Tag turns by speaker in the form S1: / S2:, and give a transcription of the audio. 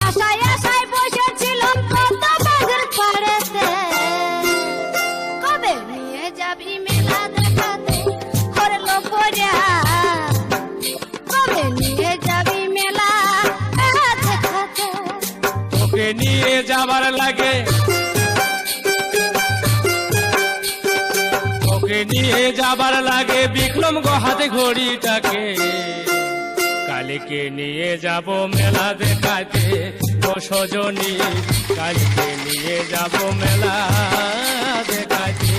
S1: আশায় আশায় বসেছিলাম কত বাঘের পাড়েতে, কবে নিয়ে যাবি মেলা দেখাতে ওরে লোকরা, কবে নিয়ে যাবি মেলা দেখাতে।
S2: তোকে নিয়ে যাবার লাগে, তোকে নিয়ে যাবার লাগে বিক্রম হাতে ঘড়িটাকে, কালকে নিয়ে যাব মেলা দেখাতে ও সজনী, কালকে নিয়ে যাব মেলা দেখাতে।